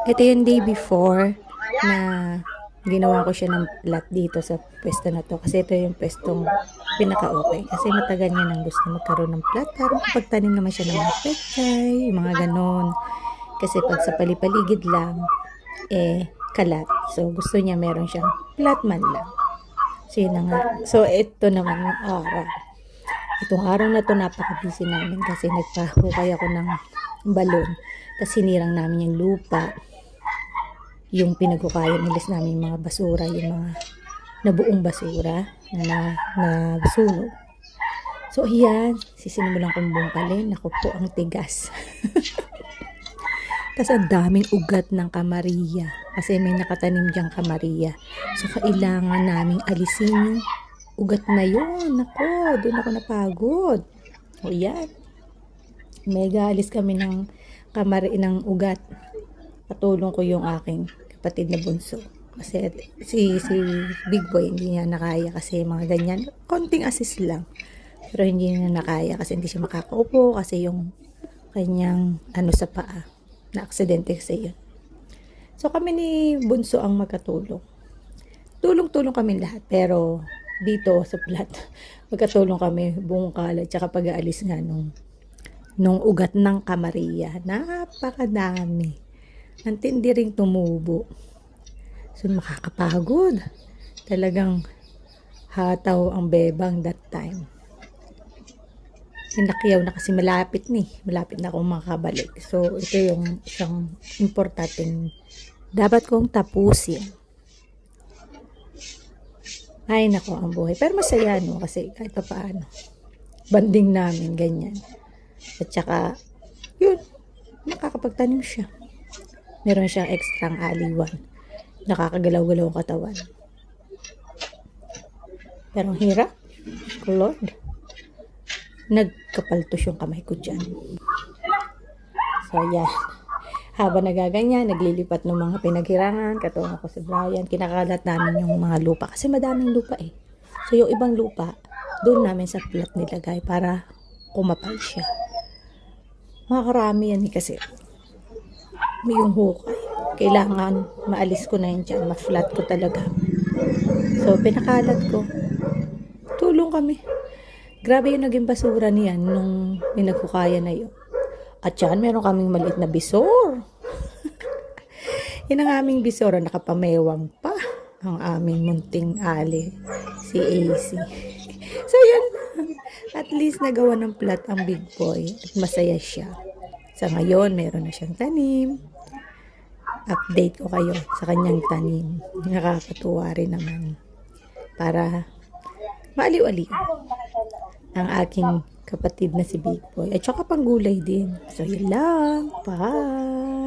Ito yung day before na ginawa ko siya ng plat dito sa pwesto na to. Kasi ito yung pwestong pinaka-okay. Kasi matagal niya nang gusto magkaroon ng plat. Para makapagtanim naman siya ng mga pechay, yung mga ganon. Kasi pag sa palipaligid lang, kalat. So, gusto niya meron siyang plat man lang. So, yun na nga. So, ito naman yung araw. Itong araw na to napaka-busy namin kasi nagpahukay ako ng balon. Tapos sinirang namin yung lupa, yung pinaghukayan, nilis namin yung mga basura, yung mga nabuong basura na sunog. So, ayan, sisinimulan kong bungkalin. Ako po ang tigas. Tapos ang daming ugat ng kamariya. Kasi may nakatanim diyang kamariya. So, kailangan naming alisin yung ugat na yun. Nako, doon ako napagod. O yan. Mega alis kami ng ng ugat. Patulong ko yung aking kapatid na bunso. Kasi si Big Boy hindi niya nakaya kasi mga ganyan. Konting assist lang. Pero hindi niya nakaya kasi hindi siya makakaupo kasi yung kanyang sa paa. Na-aksidente kasi yun. So kami ni Bunso ang magkatulong. Tulong-tulong kami lahat. Pero dito sa plat, magkatulong kami bungkal at saka pag-aalis nga nung ugat ng kamariya. Napakadami. Ang tindi ring tumubo. So makakapagod. Talagang hataw ang bebang that time. Pinakyaw na kasi malapit na akong makabalik. So, ito yung isang importanteng dapat kong tapusin. Ay, nako ang buhay. Pero masaya, no? Kasi kahit pa paano. Banding namin, ganyan. At saka, yun, nakakapagtanim siya. Meron siyang extrang aliwan. Nakakagalaw-galaw ang katawan. Pero ang hirap. Lord. Nagkapaltos yung kamay ko dyan. So, yan. Habang nagaganyan, naglilipat ng mga pinaghirangan, katulong ako si Brian, kinakalat namin yung mga lupa. Kasi madaming lupa eh. So, yung ibang lupa, doon namin sa plat nilagay para kumapal siya. Makakarami yan eh kasi may yung hukay. Kailangan maalis ko na yun dyan. Ma-flat ko talaga. So, pinakalat ko. Tulong kami. Grabe yung naging basura niyan nung pinagkukaya na yun. At yan, meron kaming maliit na bisor. Yan ang aming bisor, nakapamewang pa ang aming munting ali, si AC. So yun, at least nagawa ng plat ang Big Boy at masaya siya. Sa ngayon, meron na siyang tanim. Update ko kayo sa kanyang tanim. Nakakatuwa rin naman. Para maaliw-aliw ang aking kapatid na si Big Boy. At saka panggulay din. So, yun lang. Bye!